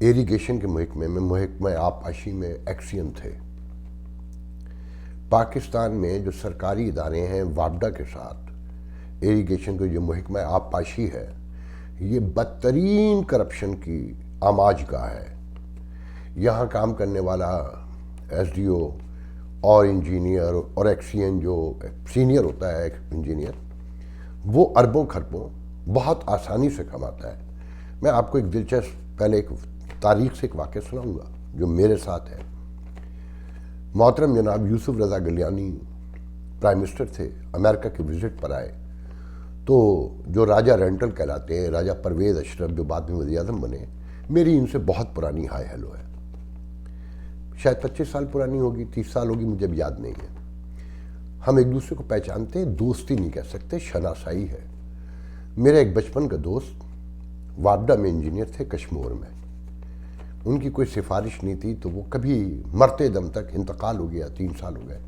Irrigation کے محکمے میں، محکمہ آبپاشی میں ایکسین تھے۔ پاکستان میں جو سرکاری ادارے ہیں وابڈا کے ساتھ، ایریگیشن کے جو محکمہ آبپاشی ہے، یہ بدترین کرپشن کی آماج گاہ ہے۔ یہاں کام کرنے والا ایس ڈی او اور انجینئر اور ایکسین جو سینئر ہوتا ہے انجینئر، وہ اربوں خربوں بہت آسانی سے کماتا ہے۔ میں آپ کو ایک دلچسپ پہلے ایک تاریخ سے ایک واقعہ سناؤں گا جو میرے ساتھ ہے۔ محترم جناب یوسف رضا گلیانی پرائم منسٹر تھے، امریکہ کے وزٹ پر آئے تو جو راجہ رینٹل کہلاتے ہیں، راجہ پرویز اشرف جو بعد میں وزیر اعظم بنے، میری ان سے بہت پرانی ہائے ہیلو ہے، شاید 25 سال پرانی ہوگی، 30 سال ہوگی، مجھے اب یاد نہیں ہے۔ ہم ایک دوسرے کو پہچانتے ہیں، دوستی نہیں کہہ سکتے، شناسائی ہے۔ میرا ایک بچپن کا دوست وابڈا میں انجینئر تھے کشمور میں، ان کی کوئی سفارش نہیں تھی تو وہ کبھی مرتے دم تک انتقال ہو گیا، 3 سال ہو گئے،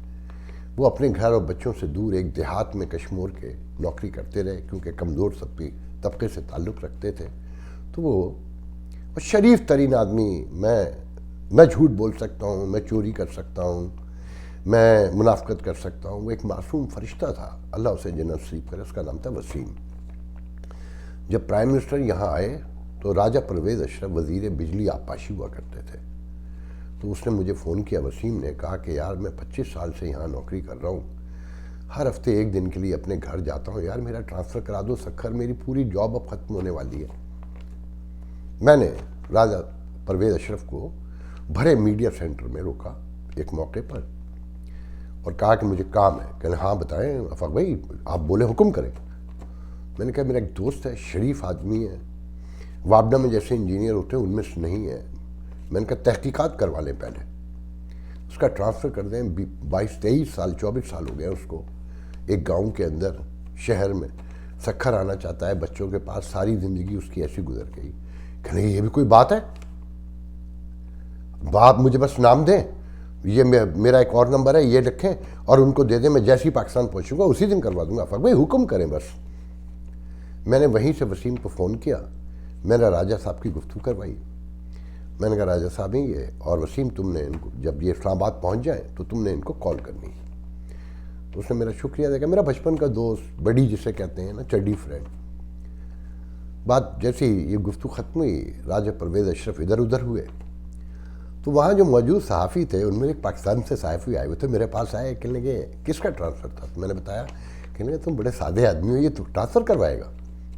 وہ اپنے گھر اور بچوں سے دور ایک دیہات میں کشمور کے نوکری کرتے رہے کیونکہ کمزور طبقے سے تعلق رکھتے تھے۔ تو وہ شریف ترین آدمی، میں جھوٹ بول سکتا ہوں، میں چوری کر سکتا ہوں، میں منافقت کر سکتا ہوں، وہ ایک معصوم فرشتہ تھا، اللہ اسے جنت نصیب کرے، اس کا نام تھا وسیم۔ جب پرائم منسٹر یہاں آئے تو راجہ پرویز اشرف وزیر بجلی آبپاشی ہوا کرتے تھے، تو اس نے مجھے فون کیا، وسیم نے کہا کہ یار میں 25 سال سے یہاں نوکری کر رہا ہوں، ہر ہفتے 1 دن کے لیے اپنے گھر جاتا ہوں، یار میرا ٹرانسفر کرا دو سکھر، میری پوری جاب اب ختم ہونے والی ہے۔ میں نے راجہ پرویز اشرف کو بھرے میڈیا سینٹر میں روکا ایک موقع پر اور کہا کہ مجھے کام ہے۔ کہنے ہاں بتائیں افاق بھائی، آپ بولے حکم کریں۔ میں نے کہا میرا ایک دوست ہے، شریف آدمی ہے، وابڈا میں جیسے انجینئر ہوتے ہیں ان میں سے نہیں ہے، میں نے کہا تحقیقات کروا لیں پہلے، اس کا ٹرانسفر کر دیں، 22-23 سال 24 سال ہو گئے اس کو، ایک گاؤں کے اندر شہر میں سکھر آنا چاہتا ہے، بچوں کے پاس، ساری زندگی اس کی ایسی گزر گئی۔ کہنے یہ بھی کوئی بات ہے، آپ مجھے بس نام دیں، یہ میرا ایک اور نمبر ہے، یہ رکھیں اور ان کو دے دیں، میں جیسے ہی پاکستان پہنچوں گا اسی دن کروا دوں گا۔ افاق بھائی حکم کریں بس۔ میں نے وہیں سے وسیم کو فون کیا، میں نے راجہ صاحب کی گفتگو کروائی، میں نے کہا راجہ صاحب ہیں یہ، اور وسیم تم نے ان کو جب یہ اسلام آباد پہنچ جائیں تو تم نے ان کو کال کرنی ہے۔ تو اس نے میرا شکریہ ادا کیا، میرا بچپن کا دوست، بڑی جسے کہتے ہیں نا، چڈی فرینڈ۔ بات جیسے ہی یہ گفتگو ختم ہوئی، راجہ پرویز اشرف ادھر ادھر ہوئے تو وہاں جو موجود صحافی تھے ان میں ایک پاکستان سے صحافی آئے ہوئے تھے، میرے پاس آئے، کہنے لگے کس کا ٹرانسفر تھا؟ میں نے بتایا، کہنے لگے تم بڑے سادے آدمی ہو، یہ تو ٹرانسفر کروائے گا؟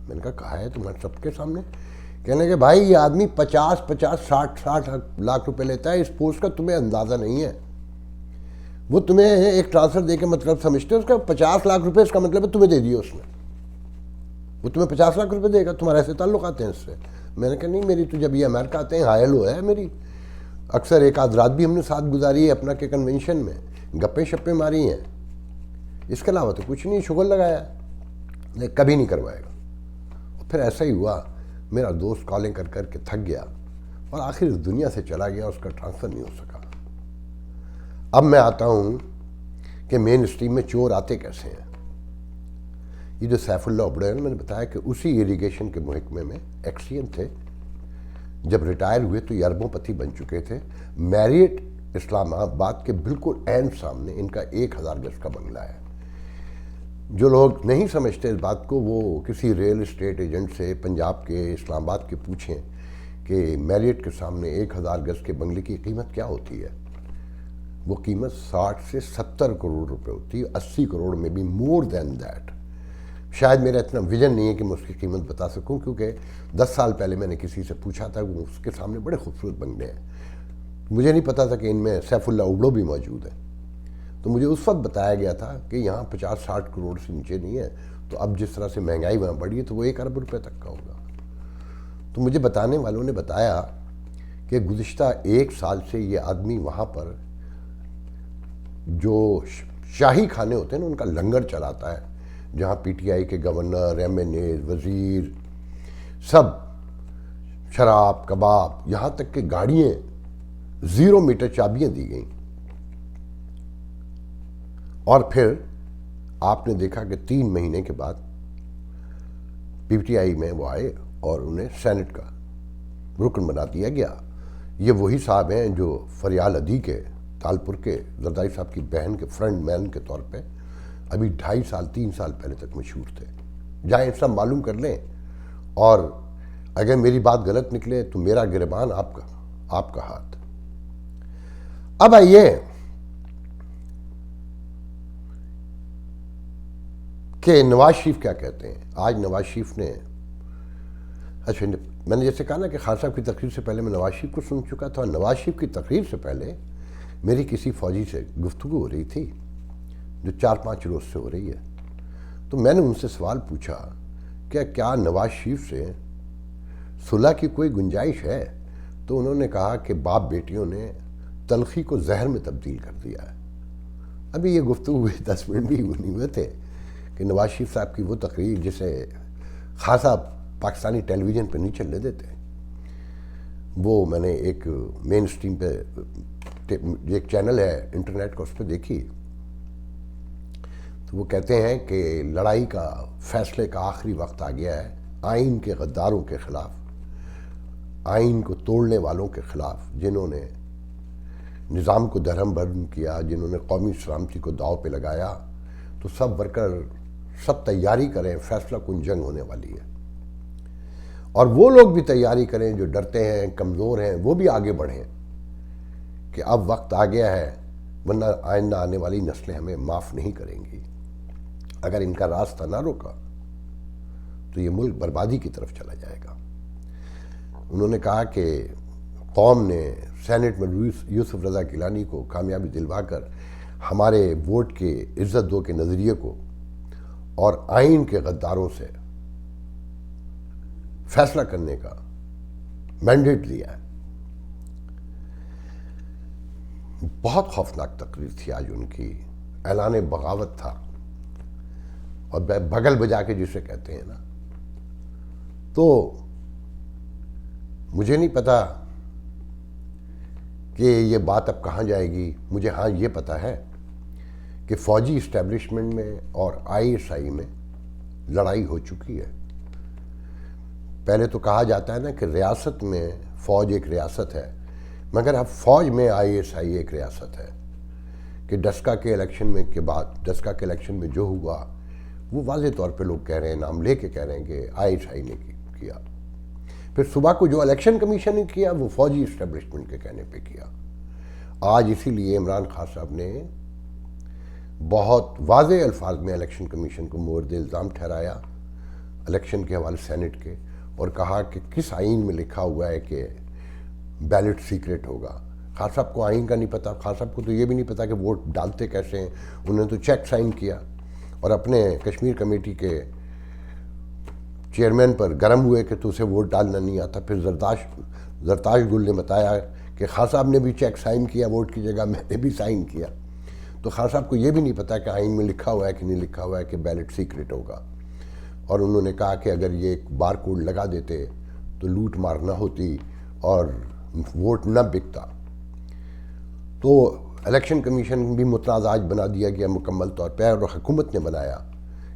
میں نے کہا ہے تمہارے سب کے سامنے؟ کہنے لگے بھائی یہ آدمی 50-60 لاکھ روپے لیتا ہے، اس پوسٹ کا تمہیں اندازہ نہیں ہے، وہ تمہیں ایک ٹرانسفر دے کے مطلب سمجھتے ہو، اس کا 50 لاکھ روپے اس کا مطلب ہے تمہیں دے دیے اس نے، وہ تمہیں 50 لاکھ روپے دے گا، تمہارے ایسے تعلقات ہیں اس سے؟ میں نے کہا نہیں، میری تو جب یہ امریکہ آتے ہیں ہائے ہیلو ہے میری، اکثر ایک آدھ رات بھی ہم نے ساتھ گزاری ہے اپنا کے کنونشن میں، گپیں شپیں ماری ہیں، اس کے علاوہ تو کچھ نہیں شغل لگایا، لیکن کبھی نہیں کروائے گا۔ اور پھر ایسا ہی ہوا، میرا دوست کالیں کر کر کے تھک گیا اور آخر اس دنیا سے چلا گیا، اس کا ٹرانسفر نہیں ہو سکا۔ اب میں آتا ہوں کہ مین اسٹریم میں چور آتے کیسے ہیں۔ یہ جو سیف اللہ ابڑے ہیں، میں نے بتایا کہ اسی ایریگیشن کے محکمے میں ایکسین تھے، جب ریٹائر ہوئے تو یہ اربوں پتی بن چکے تھے۔ میریٹ اسلام آباد کے بالکل عین سامنے ان کا 1000 گز کا بنگلہ ہے۔ جو لوگ نہیں سمجھتے اس بات کو، وہ کسی ریل اسٹیٹ ایجنٹ سے پنجاب کے اسلام آباد کے پوچھیں کہ میریٹ کے سامنے 1000 گز کے بنگلے کی قیمت کیا ہوتی ہے۔ وہ قیمت 60 سے 70 کروڑ روپے ہوتی ہے، 80 کروڑ میں بھی مور دین دیٹ۔ شاید میرا اتنا ویژن نہیں ہے کہ میں اس کی قیمت بتا سکوں، کیونکہ 10 سال پہلے میں نے کسی سے پوچھا تھا، وہ اس کے سامنے بڑے خوبصورت بنگلے ہیں، مجھے نہیں پتا تھا کہ ان میں سیف اللہ اوبڑو بھی موجود ہے۔ تو مجھے اس وقت بتایا گیا تھا کہ یہاں 50-60 کروڑ سے نیچے نہیں ہے، تو اب جس طرح سے مہنگائی وہاں بڑھی ہے تو وہ 1 ارب روپے تک کا ہوگا۔ تو مجھے بتانے والوں نے بتایا کہ گزشتہ 1 سال سے یہ آدمی وہاں پر جو شاہی کھانے ہوتے ہیں نا ان کا لنگر چلاتا ہے، جہاں پی ٹی آئی کے گورنر، ایم این اے، وزیر، سب شراب کباب، یہاں تک کہ گاڑیاں 0 میٹر چابیاں دی گئیں۔ اور پھر آپ نے دیکھا کہ 3 مہینے کے بعد پی ٹی آئی میں وہ آئے اور انہیں سینٹ کا رکن بنا دیا گیا۔ یہ وہی صاحب ہیں جو فریال ادی کے تالپور کے زرداری صاحب کی بہن کے فرنٹ مین کے طور پہ ابھی 2.5 سال 3 سال پہلے تک مشہور تھے. جائیں سب معلوم کر لیں، اور اگر میری بات غلط نکلے تو میرا گریبان آپ کا ہاتھ. اب آئیے کہ نواز شریف کیا کہتے ہیں. آج نواز شریف نے، اچھا میں نے جیسے کہا نا کہ خان صاحب کی تقریر سے پہلے میں نواز شریف کو سن چکا تھا، اور نواز شریف کی تقریر سے پہلے میری کسی فوجی سے گفتگو ہو رہی تھی جو 4-5 روز سے ہو رہی ہے. تو میں نے ان سے سوال پوچھا کہ کیا نواز شریف سے صلح کی کوئی گنجائش ہے؟ تو انہوں نے کہا کہ باپ بیٹیوں نے تلخی کو زہر میں تبدیل کر دیا ہے. ابھی یہ گفتگو ہوئے 10 منٹ بھی نہیں ہوئے تھے کہ نواز شریف صاحب کی وہ تقریر جسے خان صاحب پاکستانی ٹیلی ویژن پہ نہیں چلنے دیتے، وہ میں نے ایک مین سٹریم پہ ایک چینل ہے انٹرنیٹ کا، اس پہ دیکھی. تو وہ کہتے ہیں کہ لڑائی کا فیصلے کا آخری وقت آ گیا ہے آئین کے غداروں کے خلاف، آئین کو توڑنے والوں کے خلاف، جنہوں نے نظام کو درہم برہم کیا، جنہوں نے قومی سلامتی کو داؤ پہ لگایا. تو سب ورکر سب تیاری کریں، فیصلہ کن جنگ ہونے والی ہے. اور وہ لوگ بھی تیاری کریں جو ڈرتے ہیں، کمزور ہیں، وہ بھی آگے بڑھیں کہ اب وقت آ گیا ہے، ورنہ آئندہ آنے والی نسلیں ہمیں معاف نہیں کریں گی. اگر ان کا راستہ نہ روکا تو یہ ملک بربادی کی طرف چلا جائے گا. انہوں نے کہا کہ قوم نے سینٹ میں یوسف رضا گیلانی کو کامیابی دلوا کر ہمارے ووٹ کے عزت دو کے نظریے کو اور آئین کے غداروں سے فیصلہ کرنے کا مینڈیٹ دیا ہے. بہت خوفناک تقریر تھی آج ان کی، اعلان بغاوت تھا، اور بغل بجا کے جسے کہتے ہیں نا. تو مجھے نہیں پتا کہ یہ بات اب کہاں جائے گی. مجھے ہاں یہ پتا ہے کہ فوجی اسٹیبلشمنٹ میں اور ISI میں لڑائی ہو چکی ہے. پہلے تو کہا جاتا ہے نا کہ ریاست میں فوج ایک ریاست ہے، مگر اب فوج میں ISI ایک ریاست ہے. کہ ڈسکا کے الیکشن میں جو ہوا وہ واضح طور پہ لوگ کہہ رہے ہیں، نام لے کے کہہ رہے ہیں کہ ISI نے کیا. پھر صبح کو جو الیکشن کمیشن نے کیا وہ فوجی اسٹیبلشمنٹ کے کہنے پہ کیا. آج اسی لیے عمران خان صاحب نے بہت واضح الفاظ میں الیکشن کمیشن کو مورد الزام ٹھہرایا الیکشن کے حوالے سینٹ کے، اور کہا کہ کس آئین میں لکھا ہوا ہے کہ بیلٹ سیکرٹ ہوگا. خان صاحب کو آئین کا نہیں پتا، خان صاحب کو تو یہ بھی نہیں پتا کہ ووٹ ڈالتے کیسے ہیں. انہوں نے تو چیک سائن کیا اور اپنے کشمیر کمیٹی کے چیئرمین پر گرم ہوئے کہ تو اسے ووٹ ڈالنا نہیں آتا. پھر زرتاش گل نے بتایا کہ خان صاحب نے بھی چیک سائن کیا ووٹ کی جگہ، میں نے بھی سائن کیا. تو خان صاحب کو یہ بھی نہیں پتا کہ آئین میں لکھا ہوا ہے کہ نہیں لکھا ہوا ہے کہ بیلٹ سیکرٹ ہوگا. اور انہوں نے کہا کہ اگر یہ ایک بار کوڈ لگا دیتے تو لوٹ مار نہ ہوتی اور ووٹ نہ بکتا. تو الیکشن کمیشن بھی متنازع بنا دیا گیا مکمل طور پہ، اور حکومت نے بنایا.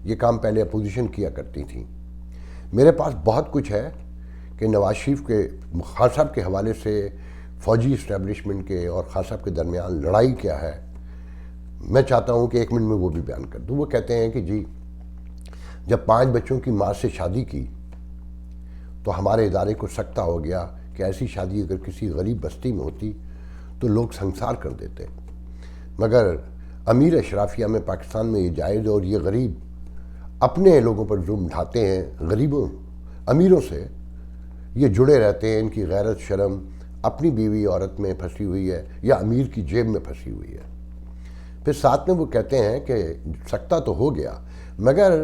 یہ کام پہلے اپوزیشن کیا کرتی تھی. میرے پاس بہت کچھ ہے کہ نواز شریف کے خان صاحب کے حوالے سے فوجی اسٹیبلشمنٹ کے اور خان صاحب کے درمیان لڑائی کیا ہے. میں چاہتا ہوں کہ 1 منٹ میں وہ بھی بیان کر دوں. وہ کہتے ہیں کہ جی جب 5 بچوں کی ماں سے شادی کی تو ہمارے ادارے کو سکتہ ہو گیا کہ ایسی شادی اگر کسی غریب بستی میں ہوتی تو لوگ سنسار کر دیتے، مگر امیر اشرافیہ میں پاکستان میں یہ جائز ہے، اور یہ غریب اپنے لوگوں پر ظلم ڈھاتے ہیں. غریبوں امیروں سے یہ جڑے رہتے ہیں، ان کی غیرت شرم اپنی بیوی عورت میں پھنسی ہوئی ہے یا امیر کی جیب میں پھنسی ہوئی ہے. پھر ساتھ میں وہ کہتے ہیں کہ سکتہ تو ہو گیا مگر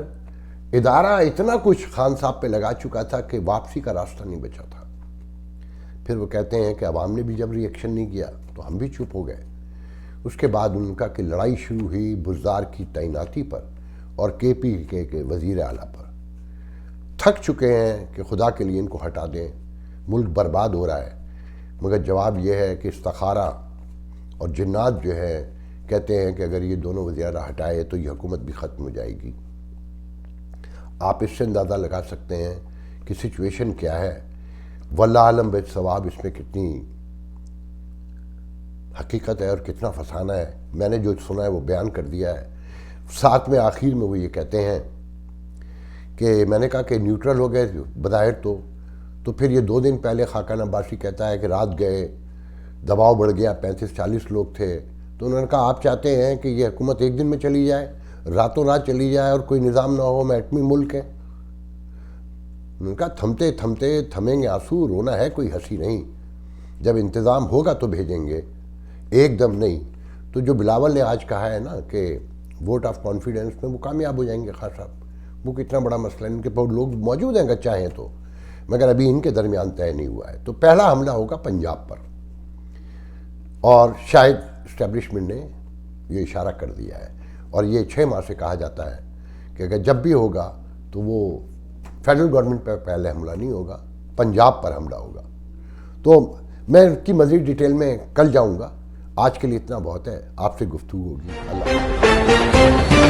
ادارہ اتنا کچھ خان صاحب پہ لگا چکا تھا کہ واپسی کا راستہ نہیں بچا تھا. پھر وہ کہتے ہیں کہ عوام نے بھی جب ری ایکشن نہیں کیا تو ہم بھی چپ ہو گئے. اس کے بعد ان کا کہ لڑائی شروع ہوئی بزدار کی تعیناتی پر اور KPK کے وزیر اعلیٰ پر. تھک چکے ہیں کہ خدا کے لیے ان کو ہٹا دیں، ملک برباد ہو رہا ہے. مگر جواب یہ ہے کہ استخارہ اور جنات جو ہے کہتے ہیں کہ اگر یہ دونوں وزیر ہٹائے تو یہ حکومت بھی ختم ہو جائے گی. آپ اس سے اندازہ لگا سکتے ہیں کہ سچویشن کیا ہے. واللہ عالم بالصواب اس میں کتنی حقیقت ہے اور کتنا فسانہ ہے، میں نے جو سنا ہے وہ بیان کر دیا ہے۔ ساتھ میں آخر میں وہ یہ کہتے ہیں کہ میں نے کہا کہ نیوٹرل ہو گئے بظاہر تو پھر یہ 2 دن پہلے خاقان عباسی کہتا ہے کہ رات گئے، دباؤ بڑھ گیا، 35-40 لوگ تھے، تو انہوں نے کہا آپ چاہتے ہیں کہ یہ حکومت ایک دن میں چلی جائے، راتوں رات چلی جائے اور کوئی نظام نہ ہو، میں ایٹمی ملک ہے؟ انہوں نے کہا تھمتے تھمتے تھمیں گے آنسو، رونا ہے کوئی ہنسی نہیں، جب انتظام ہوگا تو بھیجیں گے، ایک دم نہیں۔ تو جو بلاول نے آج کہا ہے نا کہ ووٹ آف کانفیڈنس میں وہ کامیاب ہو جائیں گے خان صاحب، وہ کتنا بڑا مسئلہ ہے، ان کے پاس لوگ موجود ہیں اگر چاہیں تو، مگر ابھی ان کے درمیان طے نہیں ہوا ہے۔ تو پہلا حملہ ہوگا پنجاب پر، اور شاید اسٹیبلشمنٹ نے یہ اشارہ کر دیا ہے، اور یہ 6 ماہ سے کہا جاتا ہے کہ اگر جب بھی ہوگا تو وہ فیڈرل گورنمنٹ پر پہلے حملہ نہیں ہوگا، پنجاب پر حملہ ہوگا۔ تو میں اس کی مزید ڈیٹیل میں کل جاؤں گا، آج کے لیے اتنا بہت ہے، آپ سے گفتگو ہوگی۔ اللہ حافظ۔